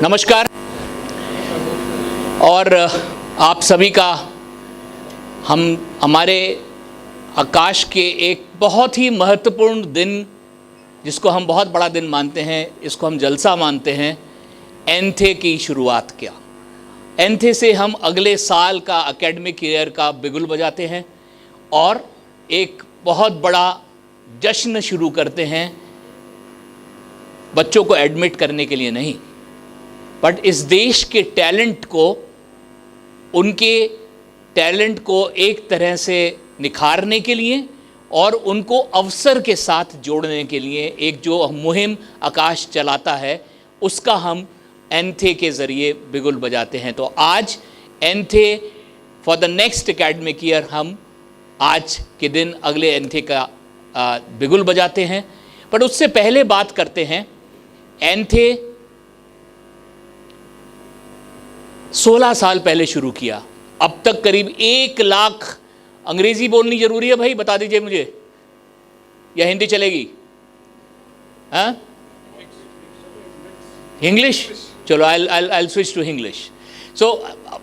नमस्कार और आप सभी का हमारे आकाश के एक बहुत ही महत्वपूर्ण दिन, जिसको हम बहुत बड़ा दिन मानते हैं, इसको हम जलसा मानते हैं, एंथे की शुरुआत किया। एंथे से हम अगले साल का एकेडमिक ईयर का बिगुल बजाते हैं और एक बहुत बड़ा जश्न शुरू करते हैं, बच्चों को एडमिट करने के लिए नहीं, बट इस देश के टैलेंट को, उनके टैलेंट को एक तरह से निखारने के लिए और उनको अवसर के साथ जोड़ने के लिए एक जो मुहिम आकाश चलाता है, उसका हम एंथे के ज़रिए बिगुल बजाते हैं। तो आज ANTHE for the next academic year हम आज के दिन अगले एंथे का बिगुल बजाते हैं। पर उससे पहले बात करते हैं, एंथे 16 साल पहले शुरू किया, अब तक करीब 1 लाख। अंग्रेजी बोलनी जरूरी है भाई, बता दीजिए मुझे, या हिंदी चलेगी? हाँ, इंग्लिश? चलो, I'll switch to English. So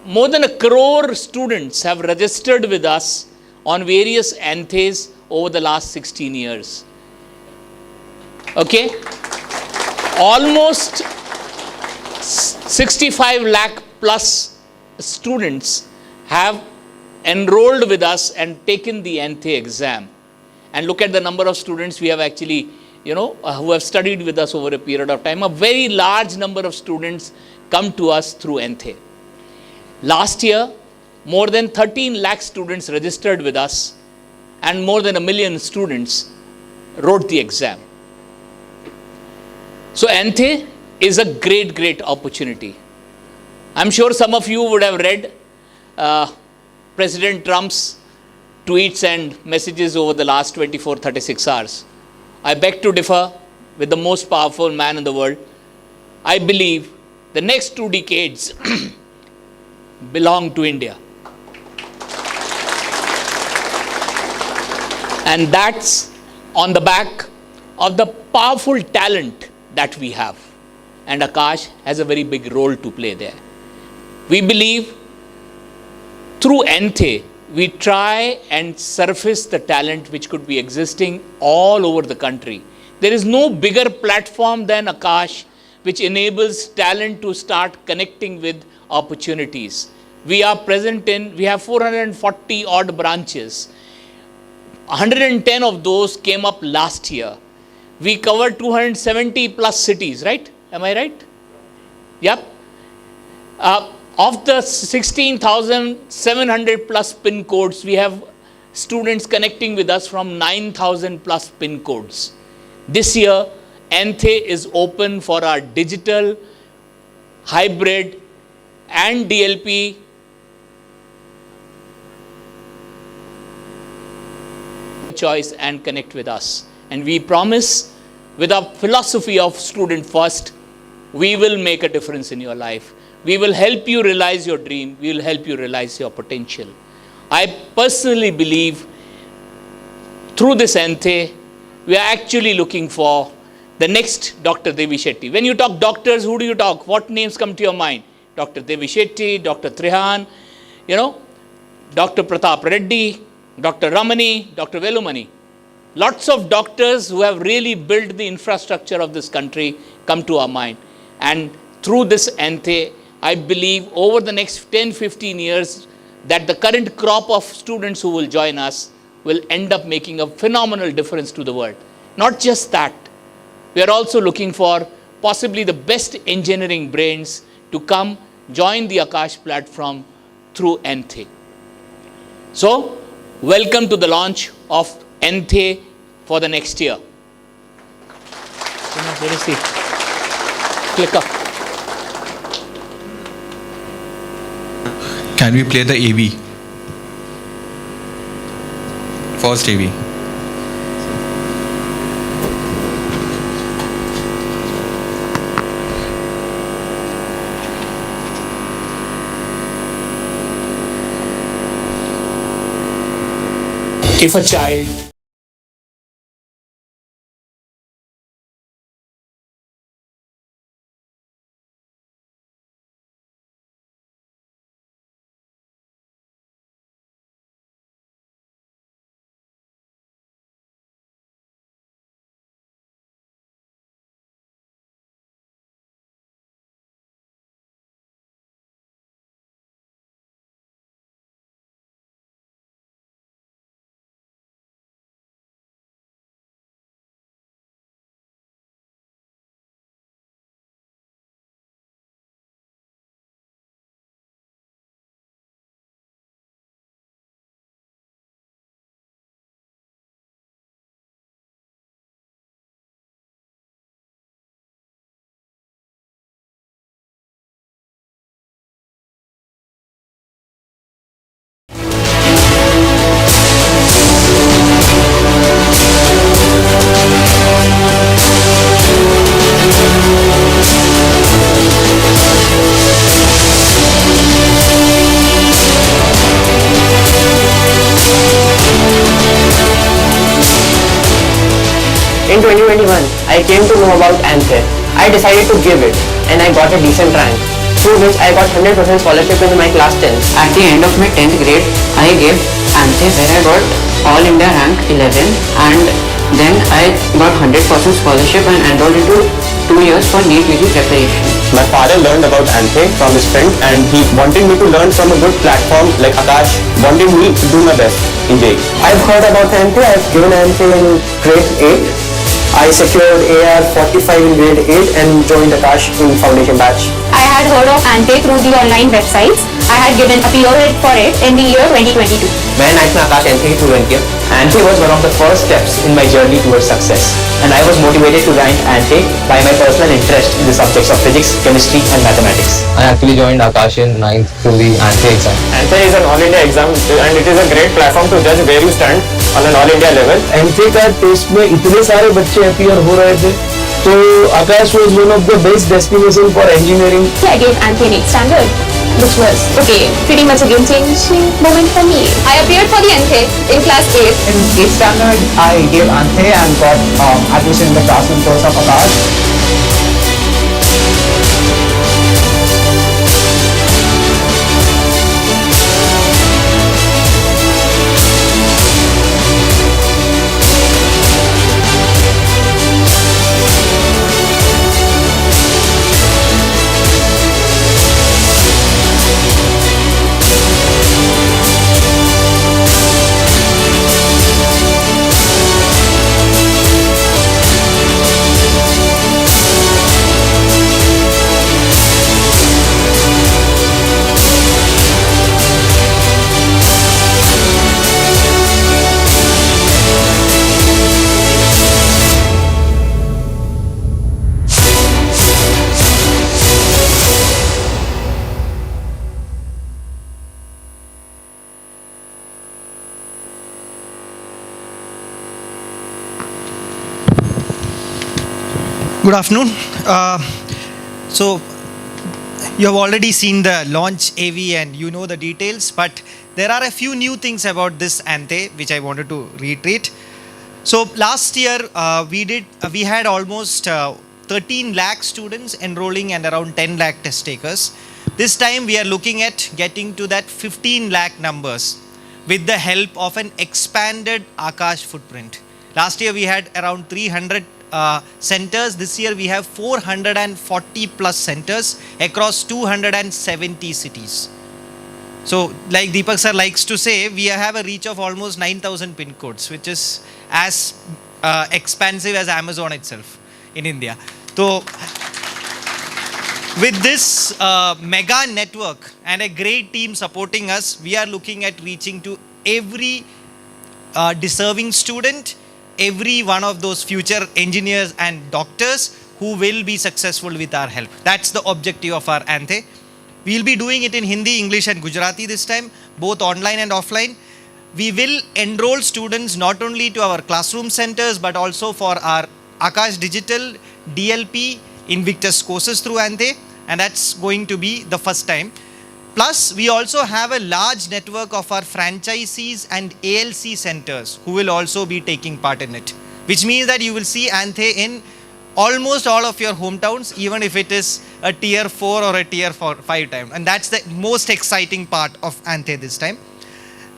more than 1 crore students have registered with us on various ANTHEs over the last 16 years. Okay, almost 65 lakh plus students have enrolled with us and taken the ANTHE exam. And look at the number of students we have actually, who have studied with us over a period of time. A very large number of students come to us through ANTHE. Last year, more than 13 lakh students registered with us and more than 1 million students wrote the exam. So ANTHE is a great opportunity. I'm sure some of you would have read President Trump's tweets and messages over the last 36 hours. I beg to differ with the most powerful man in the world. I believe the next 2 decades belong to India. And that's on the back of the powerful talent that we have. And Aakash has a very big role to play there. We believe through ANTHE, we try and surface the talent which could be existing all over the country. There is no bigger platform than Aakash which enables talent to start connecting with opportunities. We are present we have 440 odd branches. 110 of those came up last year. We covered 270 plus cities, right? Am I right? Yep. Of the 16,700 plus pin codes, we have students connecting with us from 9,000 plus pin codes. This year, ANTHE is open for our digital, hybrid and DLP choice and connect with us. And we promise, with our philosophy of student first, we will make a difference in your life. We will help you realize your dream. We will help you realize your potential. I personally believe through this ANTHE, we are actually looking for the next Dr. Devi Shetty. When you talk doctors, who do you talk? What names come to your mind? Dr. Devi Shetty, Dr. Trihan, Dr. Pratap Reddy, Dr. Ramani, Dr. Velumani. Lots of doctors who have really built the infrastructure of this country come to our mind. And through this ANTHE, I believe over the next 10-15 years that the current crop of students who will join us will end up making a phenomenal difference to the world. Not just that, we are also looking for possibly the best engineering brains to come join the Aakash platform through ANTHE. So, welcome to the launch of ANTHE for the next year. Click up. Can we play the AV? First AV. If a child 2021, I came to know about ANTHE. I decided to give it and I got a decent rank, through which I got 100% scholarship in my class 10. At the end of my 10th grade, I gave ANTHE where I got All India rank 11, and then I got 100% scholarship and enrolled into 2 years for NEET UG preparation. My father learned about ANTHE from his friend and he wanted me to learn from a good platform like Aakash, wanting me to do my best in JEE. I've heard about ANTHE. I've given ANTHE in grade 8. I secured AR 45 in grade 8 and joined Aakash in foundation batch. I had heard of ANTHE through the online websites. I had given a period for it in the year 2022. When I met Aakash ANTHE through NTM, ANTHE was one of the first steps in my journey towards success. And I was motivated to rank ANTHE by my personal interest in the subjects of physics, chemistry and mathematics. I actually joined Aakash in 9th through the ANTHE exam. ANTHE is an all India exam and it is a great platform to judge where you stand on an all India level. ANTHE का test में इतने सारे बच्चे appear हो रहे थे, तो आकाश was one of the best destination for engineering. I gave ANTHE in 8th standard, which was, okay, pretty much a game-changing moment for me. I appeared for the ANTHE in class 8. In 8th standard, I gave ANTHE and got admission in the classroom course of Aakash. Good afternoon. So you have already seen the launch AV and you know the details, but there are a few new things about this ANTHE which I wanted to reiterate. So last year we had almost 13 lakh students enrolling and around 10 lakh test takers. This time we are looking at getting to that 15 lakh numbers with the help of an expanded Aakash footprint. Last year we had around 300 centers. This year we have 440 plus centers across 270 cities. So like Deepak sir likes to say, we have a reach of almost 9,000 pin codes, which is as expansive as Amazon itself in India. So with this mega network and a great team supporting us, we are looking at reaching to every deserving student, every one of those future engineers and doctors who will be successful with our help. That's the objective of our ANTHE. We'll be doing it in Hindi, English and Gujarati this time, both online and offline. We will enroll students not only to our classroom centers but also for our Aakash Digital, DLP, Invictus courses through ANTHE, and that's going to be the first time. Plus, we also have a large network of our franchisees and ALC centers who will also be taking part in it, which means that you will see ANTHE in almost all of your hometowns, even if it is a tier 4 or a tier 5 time. And that's the most exciting part of ANTHE this time.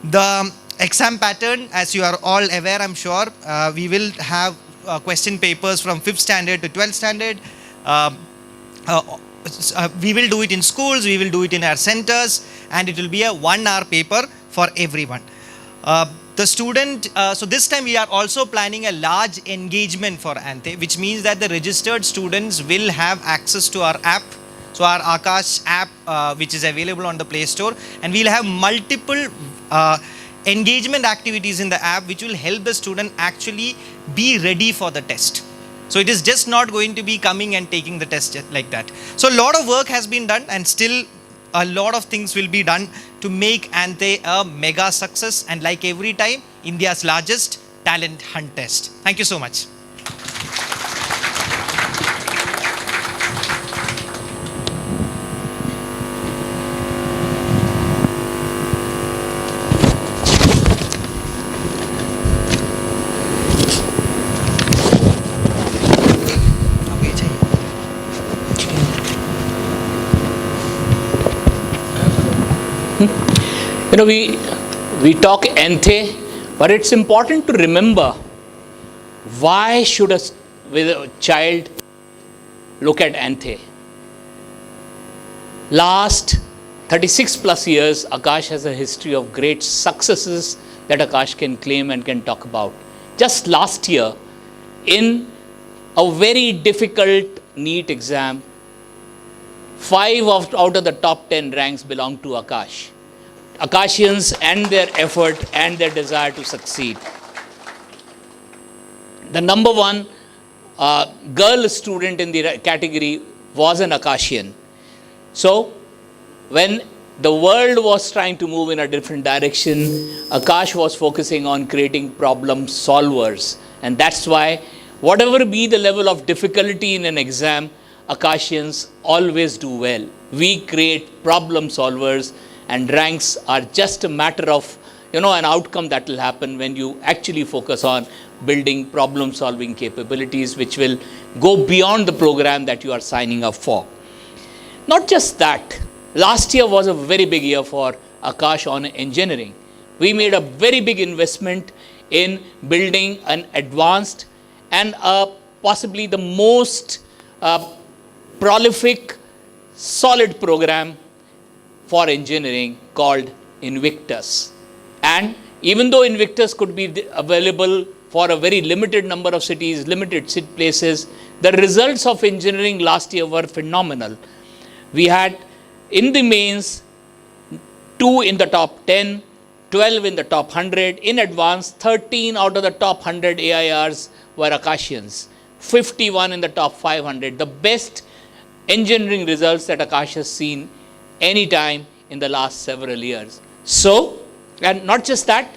The exam pattern, as you are all aware, I'm sure, we will have question papers from 5th standard to 12th standard. We will do it in schools, we will do it in our centers, and it will be a 1 hour paper for everyone. The student, so this time we are also planning a large engagement for ANTHE, which means that the registered students will have access to our app. So our Aakash app, which is available on the Play Store, and we'll have multiple engagement activities in the app which will help the student actually be ready for the test. So it is just not going to be coming and taking the test like that. So a lot of work has been done and still a lot of things will be done to make ANTHE a mega success, and like every time, India's largest talent hunt test. Thank you so much. We talk ANTHE, but it's important to remember why should with a child look at ANTHE. Last 36 plus years, Aakash has a history of great successes that Aakash can claim and can talk about. Just last year, in a very difficult NEET exam, 5 out of the top 10 ranks belong to Aakash. Aakashians and their effort and their desire to succeed. The number one girl student in the category was an Aakashian. So, when the world was trying to move in a different direction, Aakash was focusing on creating problem solvers. And that's why, whatever be the level of difficulty in an exam, Aakashians always do well. We create problem solvers, and ranks are just a matter of, an outcome that will happen when you actually focus on building problem solving capabilities, which will go beyond the program that you are signing up for. Not just that, last year was a very big year for Aakash on engineering. We made a very big investment in building an advanced and possibly the most prolific, solid program for engineering called Invictus. And even though Invictus could be available for a very limited number of cities, limited places, the results of engineering last year were phenomenal. We had in the mains 2 in the top 10, 12 in the top 100, in advanced 13 out of the top 100 AIRs were Aakashians, 51 in the top 500, the best engineering results that Aakash has seen any time in the last several years. So, and not just that,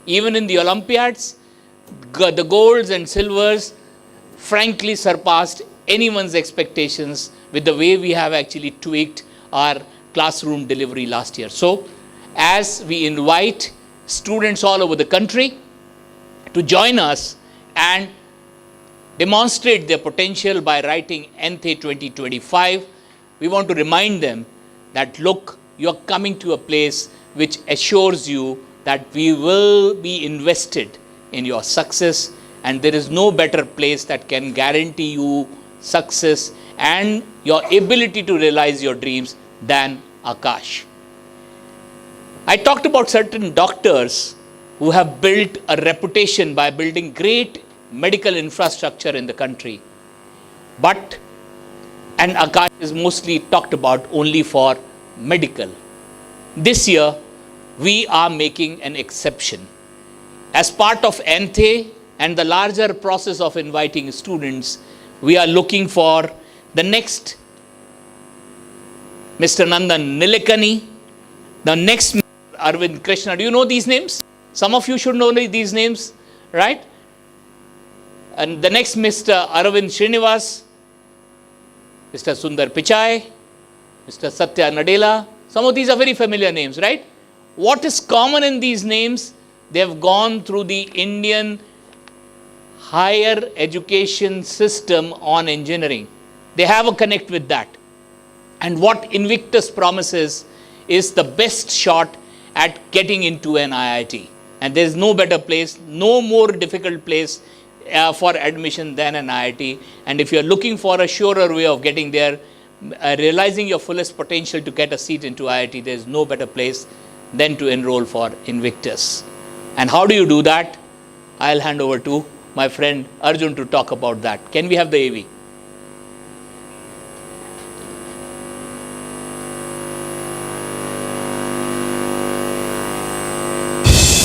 even in the Olympiads, the golds and silvers frankly surpassed anyone's expectations with the way we have actually tweaked our classroom delivery last year. So, as we invite students all over the country to join us and demonstrate their potential by writing ANTHE 2025, we want to remind them that, look, you are coming to a place which assures you that we will be invested in your success, and there is no better place that can guarantee you success and your ability to realize your dreams than Aakash. I talked about certain doctors who have built a reputation by building great medical infrastructure in the country. And Aakash is mostly talked about only for medical. This year, we are making an exception. As part of ANTHE and the larger process of inviting students, we are looking for the next Mr. Nandan Nilekani, the next Mr. Arvind Krishna. Do you know these names? Some of you should know these names, right? And the next Mr. Arvind Srinivas, Mr. Sundar Pichai, Mr. Satya Nadella. Some of these are very familiar names, right? What is common in these names? They have gone through the Indian higher education system on engineering. They have a connect with that. And what Invictus promises is the best shot at getting into an IIT. And there is no better place, no more difficult place for admission than an IIT. And if you are looking for a surer way of getting there, realizing your fullest potential to get a seat into IIT, there is no better place than to enroll for Invictus. And how do you do that? I'll hand over to my friend Arjun to talk about that. Can we have the AV?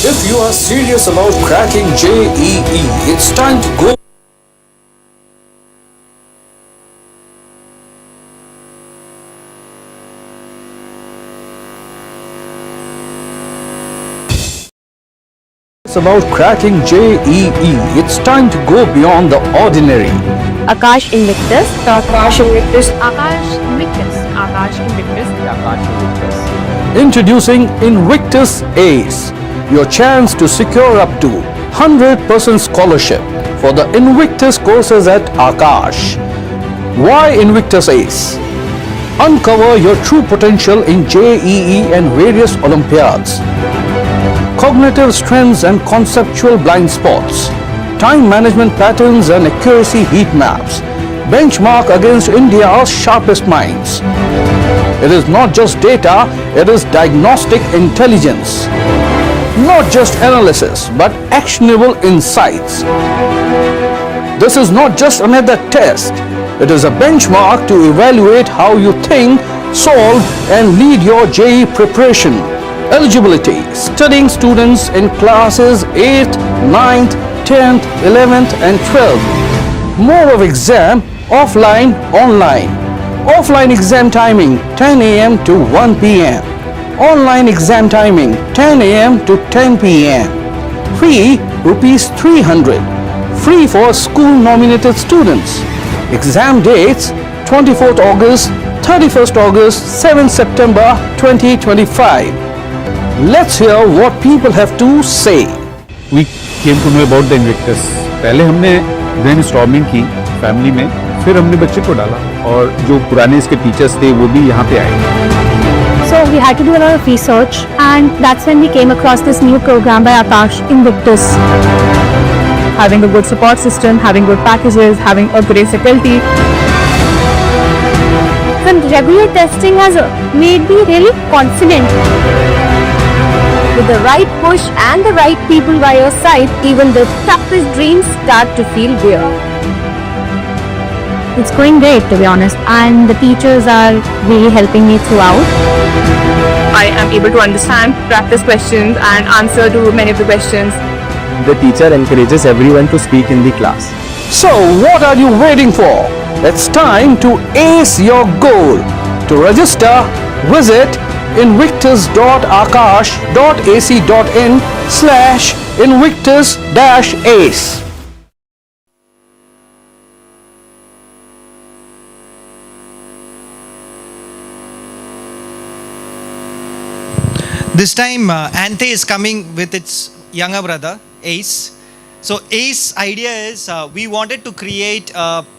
If you are serious about cracking JEE, it's time to go. About cracking JEE, it's time to go beyond the ordinary. Aakash Invictus, Aakash Invictus, Aakash Invictus, Aakash Invictus, Aakash Invictus. Introducing Invictus ACE, your chance to secure up to 100% scholarship for the Invictus courses at Aakash. Why Invictus ACE? Uncover your true potential in JEE and various Olympiads. Cognitive strengths and conceptual blind spots. Time management patterns and accuracy heat maps. Benchmark against India's sharpest minds. It is not just data, it is diagnostic intelligence. Not just analysis, but actionable insights. This is not just another test. It is a benchmark to evaluate how you think, solve, and lead your JEE preparation. Eligibility: studying students in classes 8th, 9th, 10th, 11th, and 12th. Mode of exam: offline, online. Offline exam timing 10 a.m. to 1 p.m. Online exam timing 10 a.m. to 10 p.m. Fee rupees 300. Free for school nominated students. Exam dates 24th August, 31st August, 7th September 2025. Let's hear what people have to say. We came to know about the Invictus. पहले हमने brainstorming की family में, फिर हमने बच्चे को डाला और जो पुराने इसके टीचर्स थे वो भी यहाँ पे आए. So we had to do a lot of research, and that's when we came across this new program by Aakash, Invictus. Having a good support system, having good packages, having a great faculty. The regular testing has made me really confident. With the right push and the right people by your side, even the toughest dreams start to feel real. It's going great, to be honest, and the teachers are really helping me throughout. I am able to understand, practice questions and answer to many of the questions. The teacher encourages everyone to speak in the class. So what are you waiting for? It's time to ace your goal. To register, visit invictus.aakash.ac.in/invictus-ace. This time, ANTHE is coming with its younger brother, ACE. So ACE idea is we wanted to create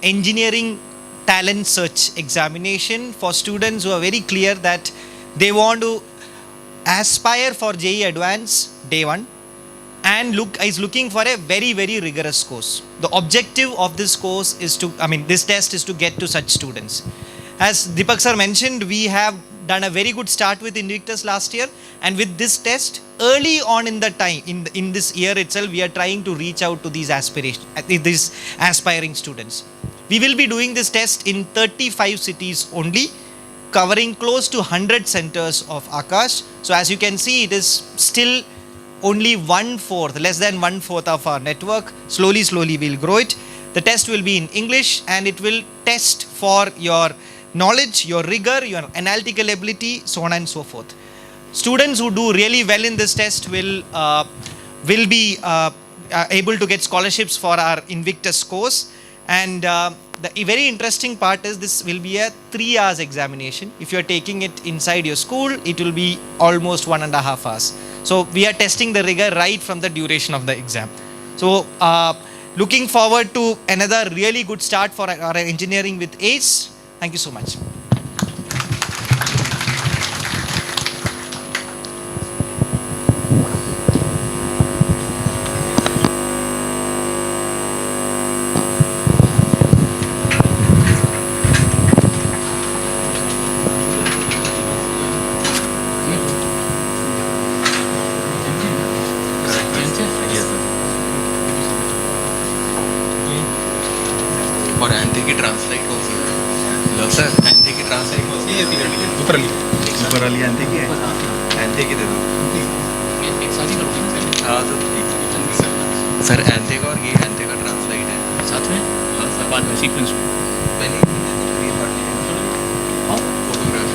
engineering talent search examination for students who are very clear that they want to aspire for JEE Advance day one and is looking for a very, very rigorous course. The objective of this course is to, this test is to get to such students. As Deepak sir mentioned, we have done a very good start with Invictus last year, and with this test early on in the time in this year itself, we are trying to reach out to these aspiring students. We will be doing this test in 35 cities only, covering close to 100 centers of Aakash. So as you can see, it is still only 1/4, less than 1/4 of our network. Slowly we'll grow it. The test will be in English, and it will test for your knowledge, your rigor, your analytical ability, so on and so forth. Students who do really well in this test will be able to get scholarships for our Invictus course. And the very interesting part is this will be a 3 hours examination. If you are taking it inside your school, it will be almost 1.5 hours. So we are testing the rigor right from the duration of the exam. So looking forward to another really good start for our engineering with ACE. Thank you so much. और ANTHE की translate होगी लो sir ANTHE की translate होगी ये ऊपर वाली ANTHE की है ANTHE की दे दो एक साथ ही करोगे हाँ तो ठीक है सर ANTHE का और ये ANTHE का ट्रांसलेट है साथ में हाँ सर बाद में सीक्वेंस में पहले ये पार्ट हाँ photograph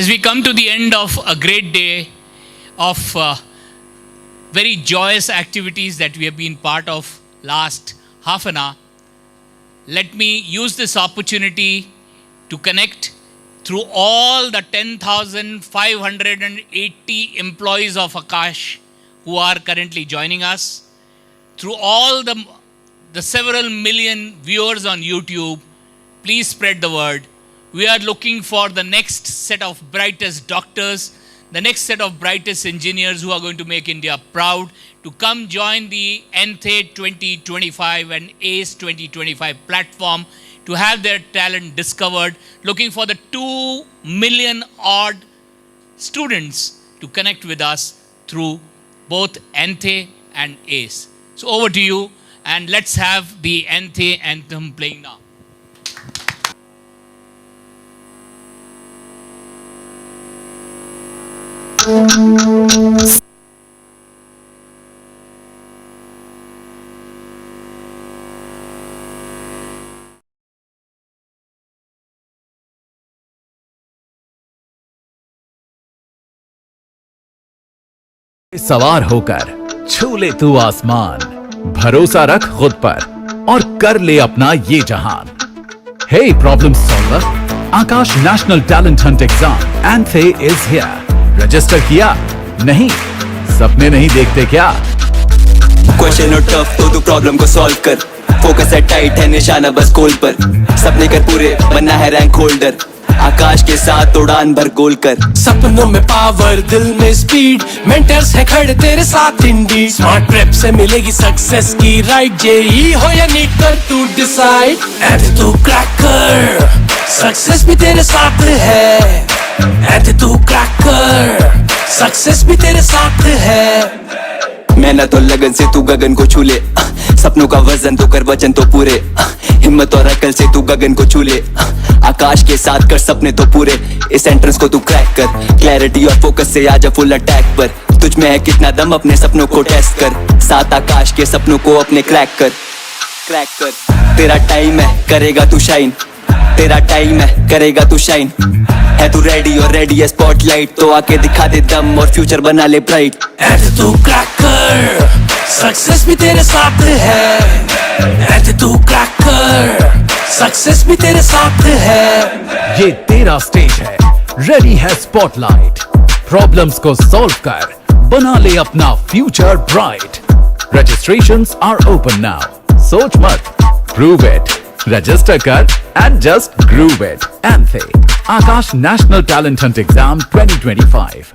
As we come to the end of a great day of very joyous activities that we have been part of last half an hour, let me use this opportunity to connect through all the 10,580 employees of Aakash who are currently joining us, through all the several million viewers on YouTube. Please spread the word. We are looking for the next set of brightest doctors, the next set of brightest engineers who are going to make India proud, to come join the ANTHE 2025 and ACE 2025 platform to have their talent discovered, looking for the 2 million odd students to connect with us through both ANTHE and ACE. So over to you, and let's have the ANTHE anthem playing now. सवार होकर छू ले तू आसमान, भरोसा रख खुद पर और कर ले अपना ये जहान। Hey problem solver, Akash national talent Hunt exam ANTHE is here. Register किया? नहीं? सपने नहीं देखते क्या? क्वेश्चन और टफ तो तू प्रॉब्लम को सॉल्व कर, फोकस है टाइट है निशाना बस गोल पर, सपने कर पूरे बनना है रैंक होल्डर, आकाश के साथ उड़ान भर गोल कर। सपनों में पावर, दिल में स्पीड, मेंटर्स है खड़े तेरे साथ इंडी, स्मार्ट प्रेप से मिलेगी सक्सेस की राइट, जेई हो या नीट कर तू डिसाइड, ऐसे तू क्रैक कर, सक्सेस भी तेरे साथ है, ऐसे तू क्रैक कर, सक्सेस भी तेरे साथ है। मेहनत और लगन से तू गगन को छू ले, सपनों का वजन तो कर वचन तो पूरे, हिम्मत और अकल से तू गगन को छू ले, आकाश के साथ कर सपने तो पूरे, इस एंट्रेंस को तू क्रैक कर, क्लैरिटी और फोकस से आजा फुल अटैक पर, तुझ में है कितना दम अपने सपनों को टेस्ट कर, साथ आकाश के सपनों को अपने क्रैक कर। तेरा टाइम है करेगा तू शाइन, तेरा टाइम है करेगा तू शाइन, है तू रेडी और रेडी है स्पॉटलाइट, तो आके दिखा दे दम और फ्यूचर बना ले ब्राइट। ऐसे तू क्रैक कर, सक्सेस भी तेरे साथ है, ऐसे तू क्रैक कर, सक्सेस भी तेरे साथ है। ये तेरा स्टेज है, रेडी है स्पॉटलाइट, प्रॉब्लम्स को सॉल्व कर, बना ले अपना future bright. Registrations are open now, सोच मत, प्रूव इट, रजिस्टर कर and just groove it. ANTHE, Aakash National Talent Hunt Exam 2025.